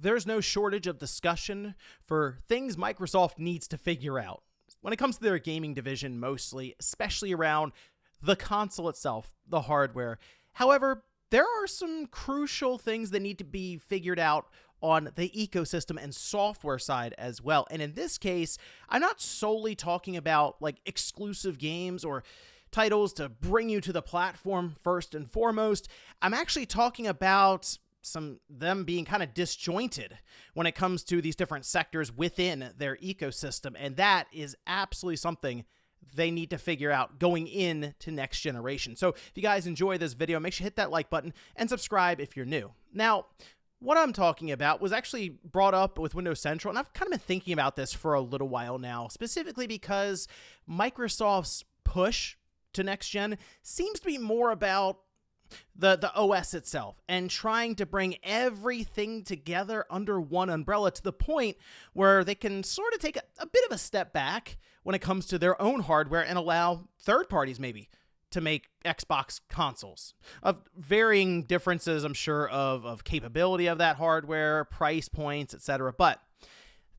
there's no shortage of discussion for things Microsoft needs to figure out when it comes to their gaming division mostly, especially around the console itself, the hardware. However, there are some crucial things that need to be figured out on the ecosystem and software side as well. And in this case, I'm not solely talking about like exclusive games or titles to bring you to the platform first and foremost. I'm actually talking about them being kind of disjointed when it comes to these different sectors within their ecosystem. And that is absolutely something they need to figure out going into next generation. So if you guys enjoy this video, make sure you hit that like button and subscribe if you're new. Now, what I'm talking about was actually brought up with Windows Central, and I've kind of been thinking about this for a little while now, specifically because Microsoft's push to next gen seems to be more about the OS itself and trying to bring everything together under one umbrella to the point where they can sort of take a bit of a step back when it comes to their own hardware and allow third parties maybe to make Xbox consoles of varying differences, I'm sure, of capability of that hardware, price points, etc. But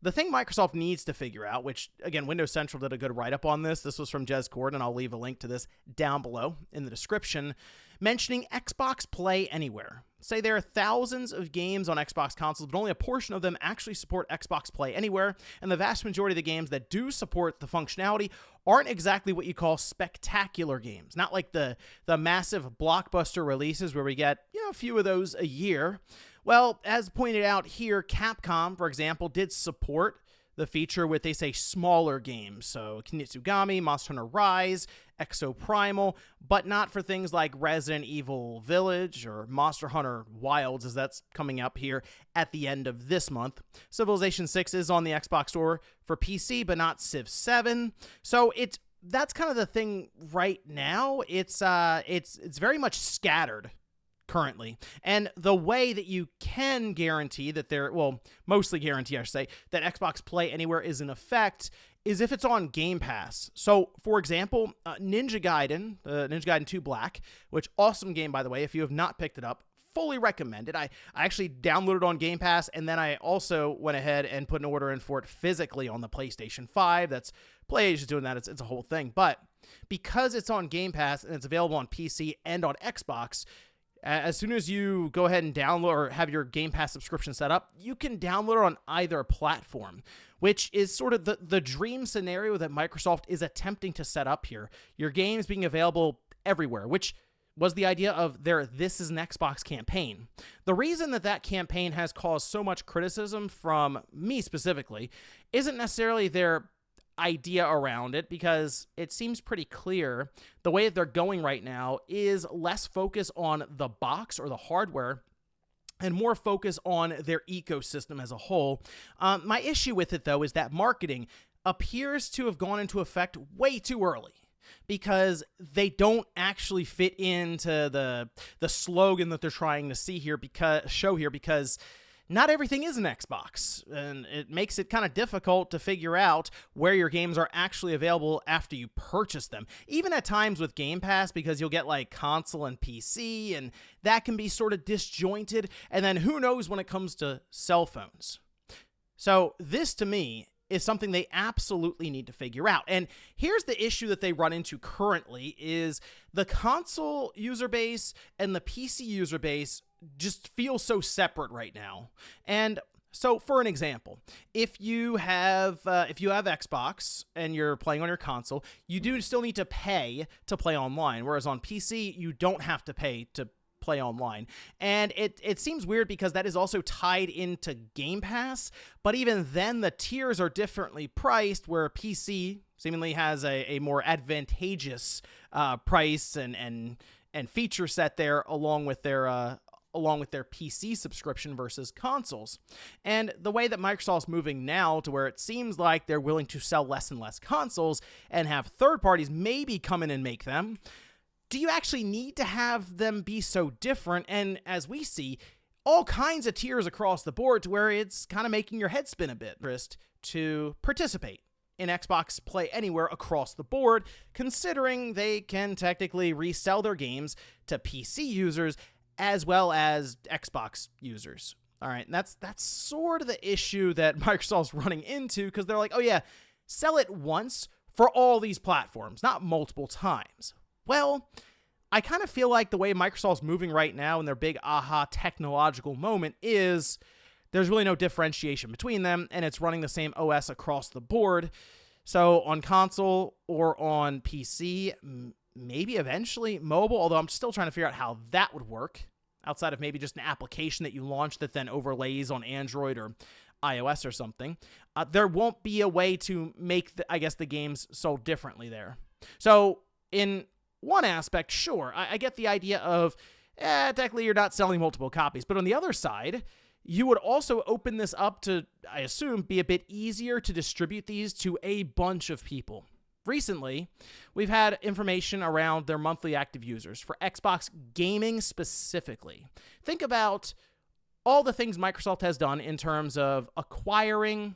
the thing Microsoft needs to figure out, which, again, Windows Central did a good write-up on this. This was from Jez Corden, and I'll leave a link to this down below in the description, mentioning Xbox Play Anywhere. Say there are thousands of games on Xbox consoles, but only a portion of them actually support Xbox Play Anywhere, and the vast majority of the games that do support the functionality aren't exactly what you call spectacular games. Not like the massive blockbuster releases where we get, a few of those a year. Well, as pointed out here, Capcom, for example, did support the feature with, they say, smaller games. So Kinitsugami, Monster Hunter Rise, Exoprimal, but not for things like Resident Evil Village or Monster Hunter Wilds, as that's coming up here at the end of this month. Civilization 6 is on the Xbox Store for PC, but not Civ 7. So that's kind of the thing right now. It's very much scattered currently. And the way that you can guarantee that mostly guarantee, I should say, that Xbox Play Anywhere is in effect is if it's on Game Pass. So, for example, Ninja Gaiden, Ninja Gaiden 2 Black, which awesome game, by the way, if you have not picked it up, fully recommend it. I actually downloaded it on Game Pass, and then I also went ahead and put an order in for it physically on the PlayStation 5. That's PlayAsia is doing that. It's a whole thing. But because it's on Game Pass and it's available on PC and on Xbox, as soon as you go ahead and download or have your Game Pass subscription set up, you can download it on either platform, which is sort of the dream scenario that Microsoft is attempting to set up here. Your games being available everywhere, which was the idea of their This Is an Xbox campaign. The reason that campaign has caused so much criticism from me specifically isn't necessarily their idea around it, because it seems pretty clear the way that they're going right now is less focus on the box or the hardware and more focus on their ecosystem as a whole. My issue with it, though, is that marketing appears to have gone into effect way too early, because they don't actually fit into the slogan that they're trying to show here, because not everything is an Xbox, and it makes it kind of difficult to figure out where your games are actually available after you purchase them. Even at times with Game Pass, because you'll get like console and PC, and that can be sort of disjointed, and then who knows when it comes to cell phones. So this, to me, is something they absolutely need to figure out. And here's the issue that they run into currently is the console user base and the PC user base just feel so separate right now. And so, for an example, if you have Xbox and you're playing on your console, you do still need to pay to play online, whereas on PC, you don't have to pay to play online. And it seems weird because that is also tied into Game Pass, but even then the tiers are differently priced, where PC seemingly has a more advantageous price and feature set there along with their PC subscription versus consoles. And the way that Microsoft's moving now to where it seems like they're willing to sell less and less consoles and have third parties maybe come in and make them, do you actually need to have them be so different? And as we see, all kinds of tiers across the board to where it's kind of making your head spin a bit to participate in Xbox Play Anywhere across the board, considering they can technically resell their games to PC users as well as Xbox users. All right, and that's sort of the issue that Microsoft's running into, because they're like, oh yeah, sell it once for all these platforms, not multiple times. Well, I kind of feel like the way Microsoft's moving right now in their big aha technological moment is there's really no differentiation between them, and it's running the same OS across the board. So on console or on PC, maybe eventually mobile, although I'm still trying to figure out how that would work, outside of maybe just an application that you launch that then overlays on Android or iOS or something. There won't be a way to make, the games sold differently there. So in one aspect, sure, I get the idea of, technically you're not selling multiple copies. But on the other side, you would also open this up to, I assume, be a bit easier to distribute these to a bunch of people. Recently, we've had information around their monthly active users for Xbox gaming specifically. Think about all the things Microsoft has done in terms of acquiring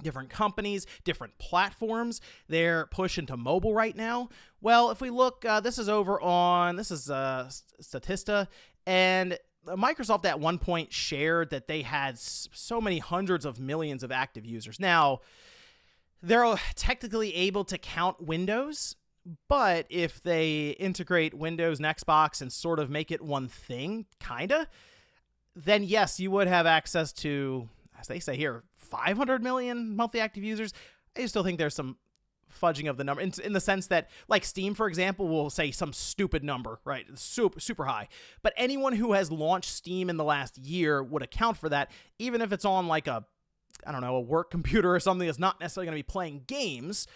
different companies, different platforms, their push into mobile right now. Well, if we look, this is Statista, and Microsoft at one point shared that they had so many hundreds of millions of active users. Now, they're technically able to count Windows, but if they integrate Windows and Xbox and sort of make it one thing, kinda, then yes, you would have access to, as they say here, 500 million monthly active users. I still think there's some fudging of the number in the sense that, like Steam, for example, will say some stupid number, right? Super high. But anyone who has launched Steam in the last year would account for that, even if it's on like a work computer or something that's not necessarily going to be playing games.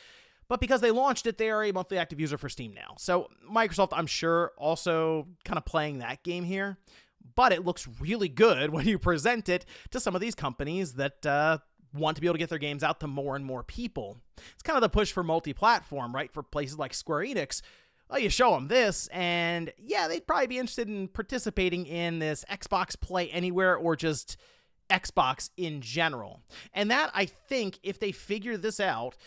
But because they launched it, they are a monthly active user for Steam now. So Microsoft, I'm sure, also kind of playing that game here. But it looks really good when you present it to some of these companies that want to be able to get their games out to more and more people. It's kind of the push for multi-platform, right? For places like Square Enix. Well, you show them this, and yeah, they'd probably be interested in participating in this Xbox Play Anywhere or just Xbox in general. And that, I think, if they figure this out,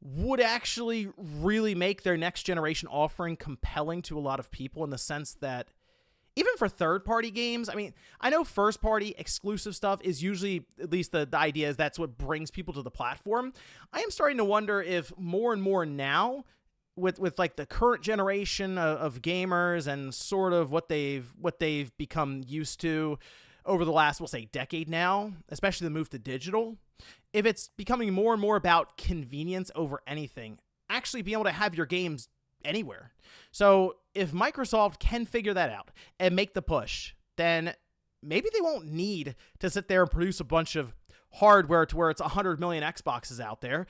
would actually really make their next generation offering compelling to a lot of people, in the sense that even for third-party games, I mean, I know first-party exclusive stuff is usually, at least the idea is that's what brings people to the platform. I am starting to wonder if more and more now, with like the current generation of gamers and sort of what they've become used to over the last, we'll say, decade now, especially the move to digital, if it's becoming more and more about convenience over anything, actually being able to have your games anywhere. So if Microsoft can figure that out and make the push, then maybe they won't need to sit there and produce a bunch of hardware to where it's 100 million Xboxes out there,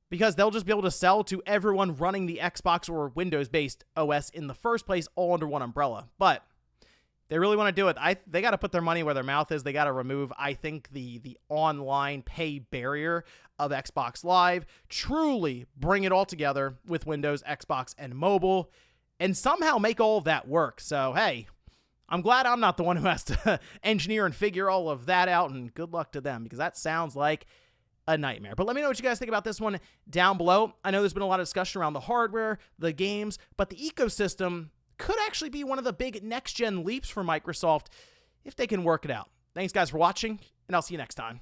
because they'll just be able to sell to everyone running the Xbox or Windows-based OS in the first place, all under one umbrella. But they really want to do it. They got to put their money where their mouth is. They got to remove, I think, the online pay barrier of Xbox Live, truly bring it all together with Windows, Xbox, and mobile, and somehow make all of that work. So, hey, I'm glad I'm not the one who has to engineer and figure all of that out, and good luck to them, because that sounds like a nightmare. But let me know what you guys think about this one down below. I know there's been a lot of discussion around the hardware, the games, but the ecosystem could actually be one of the big next-gen leaps for Microsoft if they can work it out. Thanks, guys, for watching, and I'll see you next time.